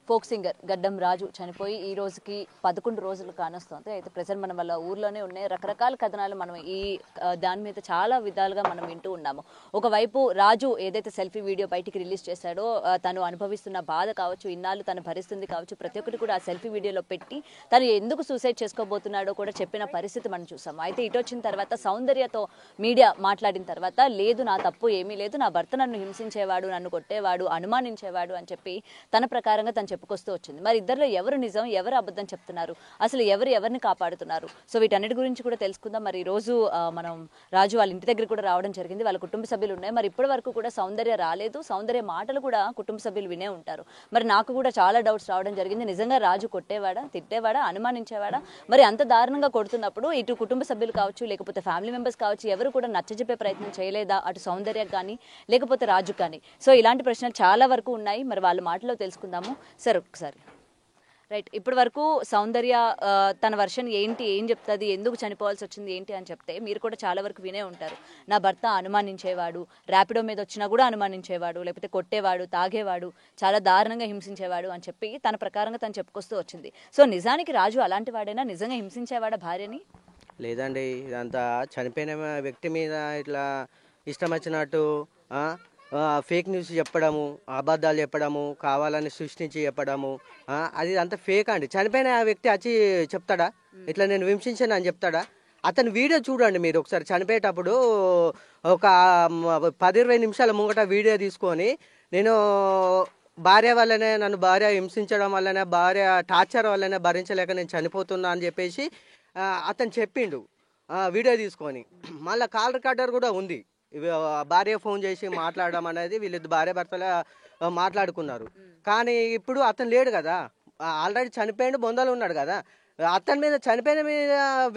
Folk singer గడ్డం రాజు చనిపోయి ఈ రోజుకి 11 రోజులు కానొస్తుంది. అయితే ప్రెజెంట్ మనం వాళ్ళ ఊర్లోనే ఉన్నాయి. రకరకాల కథనాలు మనం ఈ దాని మీద చాలా విధాలుగా మనం వింటూ ఉన్నాము. ఒకవైపు రాజు ఏదైతే సెల్ఫీ వీడియో బయటికి రిలీజ్ చేశాడో తను అనుభవిస్తున్న బాధ కావచ్చు, ఇన్నాళ్ళు తను భరిస్తుంది కావచ్చు, ప్రతి ఒక్కటి కూడా ఆ సెల్ఫీ వీడియోలో పెట్టి తను ఎందుకు సూసైడ్ చేసుకోబోతున్నాడో కూడా చెప్పిన పరిస్థితి మనం చూసాము. అయితే ఇటు వచ్చిన తర్వాత సౌందర్యతో మీడియా మాట్లాడిన తర్వాత లేదు నా తప్పు ఏమీ లేదు, నా భర్త నన్ను హింసించేవాడు, నన్ను కొట్టేవాడు, అనుమానించేవాడు అని చెప్పి తన ప్రకారంగా తను చెప్పుకొస్తూ వచ్చింది. మరి ఇద్దరిలో ఎవరు నిజం, ఎవరు అబద్ధం చెప్తున్నారు, అసలు ఎవరిని కాపాడుతున్నారు? సో వీటన్నిటి గురించి కూడా తెలుసుకుందాం. మరి ఈ రోజు మనం రాజు వాళ్ళ ఇంటి దగ్గర కూడా రావడం జరిగింది. వాళ్ళ కుటుంబ సభ్యులు ఉన్నాయి. మరి ఇప్పటి వరకు కూడా సౌందర్య రాలేదు. సౌందర్య మాటలు కూడా కుటుంబ సభ్యులు వినే ఉంటారు. మరి నాకు కూడా చాలా డౌట్స్ రావడం జరిగింది. నిజంగా రాజు కొట్టేవాడా, తిట్టేవాడా, అనుమానించేవాడా? మరి అంత దారుణంగా కొడుతున్నప్పుడు ఇటు కుటుంబ సభ్యులు కావచ్చు, లేకపోతే ఫ్యామిలీ మెంబర్స్ కావచ్చు, ఎవరు కూడా నచ్చజెప్పే ప్రయత్నం చేయలేదా అటు సౌందర్య కానీ లేకపోతే రాజు కానీ? సో ఇలాంటి ప్రశ్నలు చాలా వరకు ఉన్నాయి. మరి వాళ్ళ మాటలో తెలుసుకుందాము. సరే ఒకసారి రైట్, ఇప్పటి వరకు సౌందర్య తన వర్షన్ ఏంటి, ఏం చెప్తుంది, ఎందుకు చనిపోవాల్సి వచ్చింది ఏంటి అని చెప్తే మీరు కూడా చాలా వరకు వినే ఉంటారు. నా భర్త అనుమానించేవాడు, ర్యాపిడో మీద వచ్చినా కూడా అనుమానించేవాడు, లేకపోతే కొట్టేవాడు, తాగేవాడు, చాలా దారుణంగా హింసించేవాడు అని చెప్పి తన ప్రకారంగా తను చెప్పుకొస్తూ వచ్చింది. సో నిజానికి రాజు అలాంటి వాడైనా, నిజంగా హింసించేవాడా భార్యని? లేదండి, ఇదంతా చనిపోయిన వ్యక్తి మీద ఇట్లా ఇష్టం వచ్చినట్టు ఫేక్ న్యూస్ చెప్పడము, అబద్ధాలు చెప్పడము, కావాలని సృష్టించి చెప్పడము, అది అంత ఫేక్ అండి. చనిపోయిన వ్యక్తి వచ్చి చెప్తాడా ఇట్లా నేను హింసించాను అని చెప్తాడా? అతని వీడియో చూడండి మీరు ఒకసారి. చనిపోయేటప్పుడు ఒక 10-20 నిమిషాల ముంగట వీడియో తీసుకొని నేను భార్య వల్లనే, నన్ను భార్య హింసించడం వల్లనే, భార్య టార్చర్ వల్లనే భరించలేక నేను చనిపోతున్నా అని చెప్పేసి అతను చెప్పిండు వీడియో తీసుకొని. మళ్ళీ కాల్ రికార్డర్ కూడా ఉంది. భార్య ఫోన్ చేసి మాట్లాడడం అనేది వీళ్ళిద్దరు భార్య భర్తల మాట్లాడుకున్నారు. కానీ ఇప్పుడు అతను లేడు కదా, ఆల్రెడీ చనిపోయిండు, బొందలు ఉన్నాడు కదా. అతని మీద, చనిపోయిన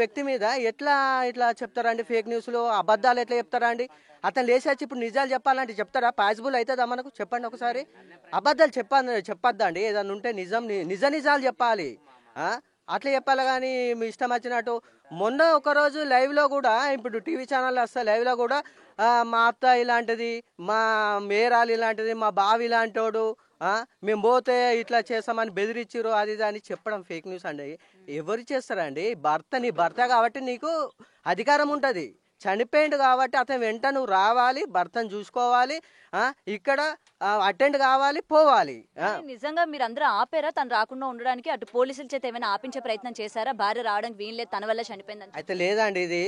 వ్యక్తి మీద ఇట్లా చెప్తారండి ఫేక్ న్యూస్లో? అబద్ధాలు ఎట్లా చెప్తారా అండి? అతను లేచి ఇప్పుడు నిజాలు చెప్పాలంటే చెప్తారా? పాసిబుల్ అవుతుందా మనకు? చెప్పండి ఒకసారి. అబద్ధాలు చెప్పొద్దా అండి? ఏదన్నా ఉంటే నిజాలు చెప్పాలి. అట్లా చెప్పాలి కానీ మీ ఇష్టం వచ్చినట్టు. మొన్న ఒకరోజు లైవ్లో కూడా, ఇప్పుడు టీవీ ఛానల్లో వస్తే లైవ్లో కూడా మా అత్త ఇలాంటిది, మా మేరాలు ఇలాంటిది, మా బావి ఇలాంటోడు, మేము పోతే ఇట్లా చేస్తామని బెదిరించారు, అది అని చెప్పడం ఫేక్ న్యూస్ అండి. ఎవరు చేస్తారండి? నీ భర్త కాబట్టి నీకు అధికారం ఉంటుంది. చనిపోయిండు కాబట్టి అతను వెంట నువ్వు రావాలి, భర్తను చూసుకోవాలి, ఇక్కడ అటెండ్ కావాలి, పోవాలి. నిజంగా మీరు అందరూ ఆపారా తను రాకుండా ఉండడానికి? అటు పోలీసుల చేత ఏమైనా ఆపించే ప్రయత్నం చేశారా? భార్య రావడానికి వీల్లేదు, తన వల్ల చనిపోయిందని అయితే లేదండి, ఇది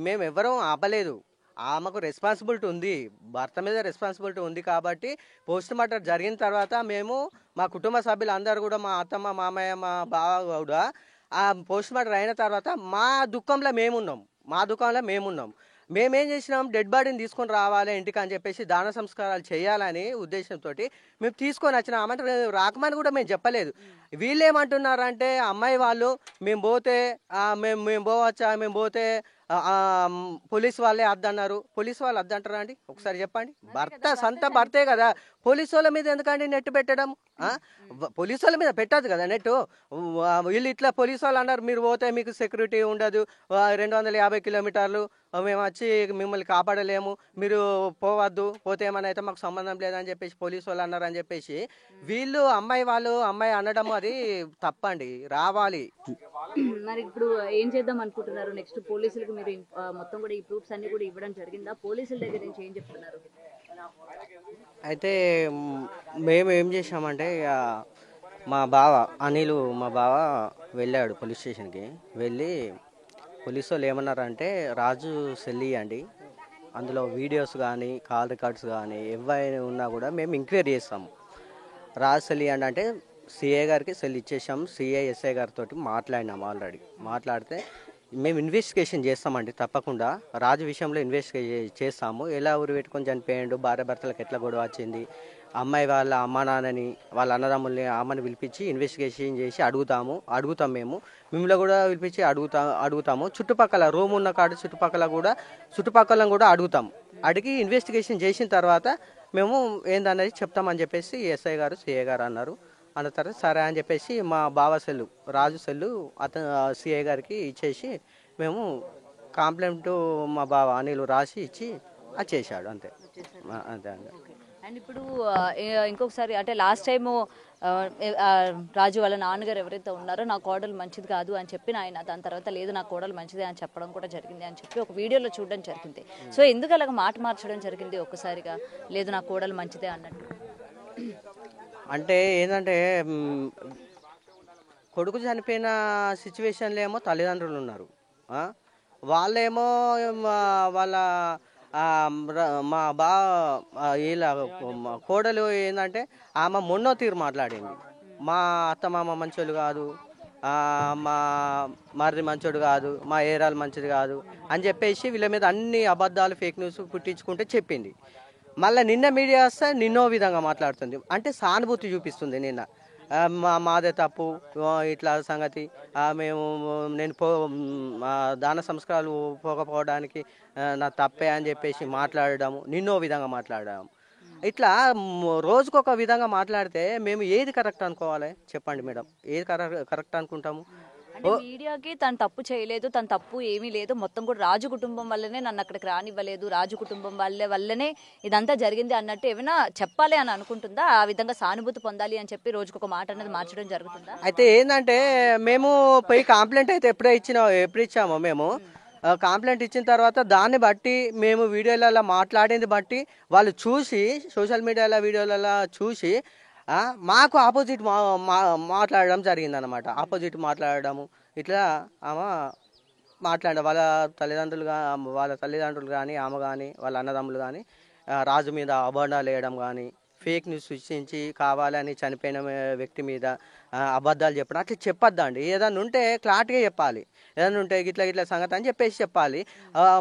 మేము ఎవరూ ఆపలేదు. ఆమెకు రెస్పాన్సిబిలిటీ ఉంది, భర్త మీద రెస్పాన్సిబిలిటీ ఉంది కాబట్టి పోస్ట్ మార్టం జరిగిన తర్వాత మేము, మా కుటుంబ సభ్యులు అందరూ కూడా, మా అత్తమ్మ, మామయ్య, మా బావ కూడా పోస్ట్ మార్టం అయిన తర్వాత మా దుఃఖంలో మేమున్నాం. మేమేం చేసినాం, డెడ్ బాడీని తీసుకొని రావాలి ఇంటికి అని చెప్పేసి దాన సంస్కారాలు చేయాలని ఉద్దేశంతో మేము తీసుకొని వచ్చినాం. అమ్మంటే రాకమని కూడా మేము చెప్పలేదు. వీళ్ళు ఏమంటున్నారంటే అమ్మాయి వాళ్ళు, మేము పోతే మేము పోతే పోలీస్ వాళ్ళే అద్దన్నారు. పోలీసు వాళ్ళు అద్దంటారా అండి? ఒకసారి చెప్పండి. సొంత భర్తే కదా, పోలీసు వాళ్ళ మీద ఎందుకండి నెట్ పెట్టడం? పోలీసు వాళ్ళ మీద పెట్టదు కదా నెట్. వీళ్ళు ఇట్లా పోలీసు వాళ్ళు అన్నారు, మీరు పోతే మీకు సెక్యూరిటీ ఉండదు, 250 కిలోమీటర్లు మేము వచ్చి మిమ్మల్ని కాపాడలేము, మీరు పోవద్దు, పోతే ఏమైనా అయితే మాకు సంబంధం లేదని చెప్పేసి పోలీసు వాళ్ళు అన్నారు అని చెప్పేసి వీళ్ళు అమ్మాయి అనడం అది తప్పండి. రావాలి. మరి ఇప్పుడు ఏం చేద్దాం అనుకుంటున్నారు నెక్స్ట్? పోలీసులకు మీరు మొత్తం కూడా ఈ ప్రూఫ్స్ అన్ని కూడా ఇవ్వడం జరిగిందా? పోలీసుల దగ్గర నుంచి ఏం చెప్తున్నారు? అయితే మేము ఏం చేసామంటే, మా బావ అనిల్, మా బావ వెళ్ళాడు పోలీస్ స్టేషన్కి. వెళ్ళి పోలీసు వాళ్ళు ఏమన్నారంటే, రాజు సెల్ ఇవ్వండి, అందులో వీడియోస్ కానీ కాల్ రికార్డ్స్ కానీ ఏవైనా ఉన్నా కూడా మేము ఎంక్వైరీ చేస్తాము. రాజు సెల్ ఇవ్వండి అంటే సిఐ గారికి సెల్ ఇచ్చేసాము. సిఐ ఎస్ఐ గారితో మాట్లాడినాము. ఆల్రెడీ మాట్లాడితే మేము ఇన్వెస్టిగేషన్ చేస్తామండి, తప్పకుండా రాజు విషయంలో ఇన్వెస్టిగేషన్ చేస్తాము. ఎలా ఊరు పెట్టుకొని చనిపోయాడు, భార్య భర్తలకు ఎట్లా గొడవ వచ్చింది, అమ్మాయి వాళ్ళ అమ్మ నాన్నని, వాళ్ళ అన్నదమ్ముల్ని, అమ్మని పిలిపించి ఇన్వెస్టిగేషన్ చేసి అడుగుతాం. మిమ్మల్ని కూడా పిలిపించి అడుగుతాము. చుట్టుపక్కల రూమ్ ఉన్న కాడ చుట్టుపక్కల కూడా అడిగి ఇన్వెస్టిగేషన్ చేసిన తర్వాత మేము ఏందన్నది చెప్తామని చెప్పేసి ఎస్ఐ గారు, సిఐ గారు అన్నారు. అన్న తర్వాత సరే అని చెప్పేసి మా బావ సెల్లు, రాజు సెల్లు అతను సిఐ గారికి ఇచ్చేసి మేము కంప్లైంట్ మా బావ అనిల్ రాసి ఇచ్చి వచ్చేసాడు. అంతే అండి. అండ్ ఇప్పుడు ఇంకొకసారి అంటే లాస్ట్ టైము రాజు వాళ్ళ నాన్నగారు ఎవరైతే ఉన్నారో నా కోడలు మంచిది కాదు అని చెప్పి ఆయన దాని తర్వాత లేదు నా కోడలు మంచిదే అని చెప్పడం కూడా జరిగింది అని చెప్పి ఒక వీడియోలో చూడడం జరిగింది. సో ఎందుకు అలాగ మాట మార్చడం జరిగింది ఒక్కసారిగా, లేదు నా కోడలు మంచిదే అన్నట్టు? అంటే ఏంటంటే కొడుకు చనిపోయిన సిచ్యువేషన్లో ఏమో తల్లిదండ్రులు ఉన్నారు. వాళ్ళేమో వాళ్ళ మా వీళ్ళ కోడలు ఏంటంటే ఆమె మొన్నో తీరు మాట్లాడింది, మా అత్తమామ మంచోళ్ళు కాదు, మా మరిది మంచోడు కాదు, మా ఏరాలు మంచిది కాదు అని చెప్పేసి వీళ్ళ మీద అన్ని అబద్ధాలు ఫేక్ న్యూస్ పుట్టించుకుంటే చెప్పింది. మళ్ళీ నిన్న మీడియా వస్తే నిన్నో విధంగా మాట్లాడుతుంది, అంటే సానుభూతి చూపిస్తుంది. నిన్న మాదే తప్పు ఇట్లా సంగతి, నేను దాన సంస్కారాలు పోకపోవడానికి నా తప్పే అని చెప్పేసి మాట్లాడడం, నిన్నో విధంగా మాట్లాడడం. ఇట్లా రోజుకొక విధంగా మాట్లాడితే మేము ఏది కరెక్ట్ అనుకోవాలి చెప్పండి మేడం? ఏది కరెక్ట్ అనుకుంటాము? మీడియాకి తను తప్పు చేయలేదు, తన తప్పు ఏమీ లేదు, మొత్తం కూడా రాజు కుటుంబం వల్లనే నన్ను అక్కడికి రానివ్వలేదు, రాజు కుటుంబం వల్లనే ఇదంతా జరిగింది అన్నట్టు ఏమైనా చెప్పాలి అని అనుకుంటుందా? ఆ విధంగా సానుభూతి పొందాలి అని చెప్పి రోజుకొక మాట అనేది మార్చడం జరుగుతుందా? అయితే ఏంటంటే మేము పోయి కంప్లైంట్ అయితే ఎప్పుడు ఇచ్చామో మేము కంప్లైంట్ ఇచ్చిన తర్వాత దాన్ని బట్టి మేము వీడియోలలో మాట్లాడింది బట్టి వాళ్ళు చూసి సోషల్ మీడియాలో వీడియోలలో చూసి మాకు ఆపోజిట్ మాట్లాడడం జరిగిందనమాట. ఆపోజిట్ మాట్లాడడము ఇట్లా ఆమె మాట్లాడ వాళ్ళ తల్లిదండ్రులు కానీ ఆమె కానీ వాళ్ళ అన్నదమ్ములు కానీ రాజు మీద అభాండాలు వేయడం కానీ, ఫేక్ న్యూస్ సృష్టించి కావాలని చనిపోయిన వ్యక్తి మీద అబద్ధాలు చెప్పడం అట్లా చెప్పొద్దండి. ఏదన్నా ఉంటే క్లాట్గా చెప్పాలి, ఏదన్నా ఉంటే గిట్ల సంగతి అని చెప్పేసి చెప్పాలి.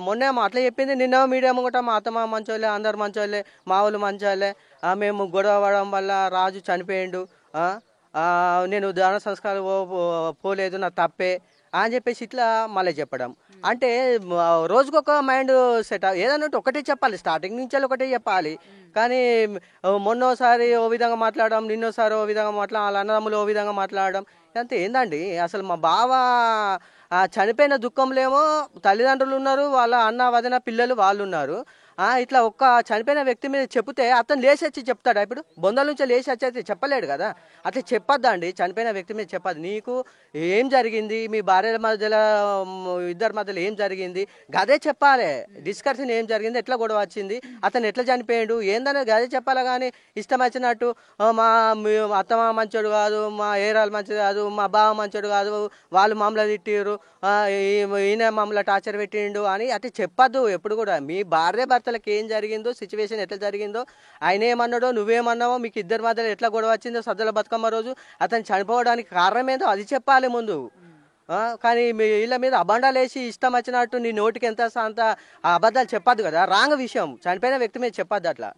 మొన్నేమో అట్లా చెప్పింది, నిన్న మీడియా ముంగట మా అత్తమ్మ మంచోళ్ళే, అందరు మంచోళ్ళే, మా వాళ్ళు మంచోళ్ళే, మేము గొడవ పడడం వల్ల రాజు చనిపోయిండు, నేను దాన సంస్కారం పోలేదు, నా తప్పే అని చెప్పేసి ఇట్లా మళ్ళీ చెప్పడం. అంటే రోజుకొక మైండ్ సెట్, ఏదన్నా ఒకటే చెప్పాలి, స్టార్టింగ్ నుంచి ఒకటే చెప్పాలి. కానీ మొన్నోసారి ఓ విధంగా మాట్లాడడం, నిన్నోసారి ఓ విధంగా వాళ్ళ అన్నదమ్ములు ఓ విధంగా మాట్లాడడం, ఇదంతా ఏందండి? అసలు మా బావ చనిపోయిన దుఃఖంలో ఏమో తల్లిదండ్రులు ఉన్నారు, వాళ్ళ అన్న వదిన పిల్లలు వాళ్ళు ఉన్నారు. ఇట్లా ఒక్క చనిపోయిన వ్యక్తి మీద చెప్తే అతను లేచి వచ్చి చెప్తాడా? ఇప్పుడు బొందల నుంచి లేచి వచ్చి చెప్పలేడు కదా. అట్లా చెప్పొద్దండి, చనిపోయిన వ్యక్తి మీద చెప్పదు. నీకు ఏం జరిగింది, మీ భార్యల మధ్యలో ఇద్దరి మధ్యలో ఏం జరిగింది గదే చెప్పాలి. డిస్కషన్ ఏం జరిగింది, ఎట్లా గొడవ వచ్చింది, అతను ఎట్లా చనిపోయాడు ఏందనేది గదే చెప్పాలి. కానీ ఇష్టం వచ్చినట్టు మా అత్తమ్మ మంచోడు కాదు, మా ఏరాలు మంచిది కాదు, మా బావ మంచోడు కాదు, వాళ్ళు మమ్మల్ని తిట్టిరు, ఈయన మమ్మల్ని టార్చర్ పెట్టిండు అని అట్లా చెప్పొద్దు ఎప్పుడు కూడా. మీ భార్య భర్తలకు ఏం జరిగిందో, సిచ్యువేషన్ ఎట్లా జరిగిందో, ఆయన ఏమన్నాడో నువ్వేమన్నావో, మీకు ఇద్దరి మధ్యలో ఎట్లా గొడవ వచ్చిందో సద్దుల బతుకమ్మ రోజు అతను చనిపోవడానికి కారణం ఏందో అది చెప్పాలి ముందు. కానీ వీళ్ళ మీద అబండాలు వేసి ఇష్టం వచ్చినట్టు నీ నోటికి ఎంత అంత అబద్ధాలు చెప్పొద్దు కదా. రాంగ్ విషయం చనిపోయిన వ్యక్తి మీద చెప్పొద్దు. అట్లా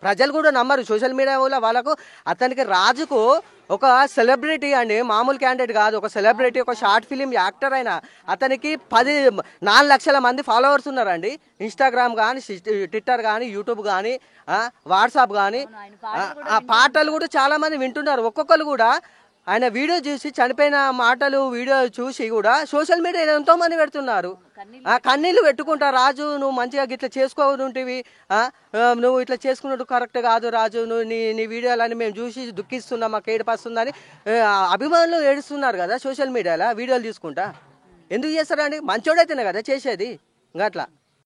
ప్రజలు కూడా నమ్మరు సోషల్ మీడియా వల్ల. వాళ్ళకు అతనికి రాజుకు ఒక సెలబ్రిటీ అండి, మామూలు క్యాండిడేట్ కాదు, ఒక సెలబ్రిటీ, ఒక షార్ట్ ఫిలిం యాక్టర్ అయినా అతనికి 4 లక్షల మంది ఫాలోవర్స్ ఉన్నారండి. ఇన్స్టాగ్రామ్ కానీ, ట్విట్టర్ కానీ, యూట్యూబ్ కానీ, వాట్సాప్ కానీ. ఆ పాటలు కూడా చాలా మంది వింటున్నారు. ఒక్కొక్కరు కూడా ఆయన వీడియో చూసి చనిపోయిన మాటలు వీడియో చూసి కూడా సోషల్ మీడియాలో ఎంతో మంది పెడుతున్నారు. కన్నీళ్ళు పెట్టుకుంటా, రాజు నువ్వు మంచిగా ఇట్లా చేసుకోనుంటివి, నువ్వు ఇట్లా చేసుకున్నట్టు కరెక్ట్ కాదు రాజు, నువ్వు నీ వీడియోలని మేము చూసి దుఃఖిస్తున్నాం, మాకు ఏడుపస్తుందని అభిమానులు ఏడుస్తున్నారు కదా సోషల్ మీడియాలో వీడియోలు తీసుకుంటా. ఎందుకు చేస్తారండి? మంచోడైతేనే కదా చేసేది. ఇంకా అట్లా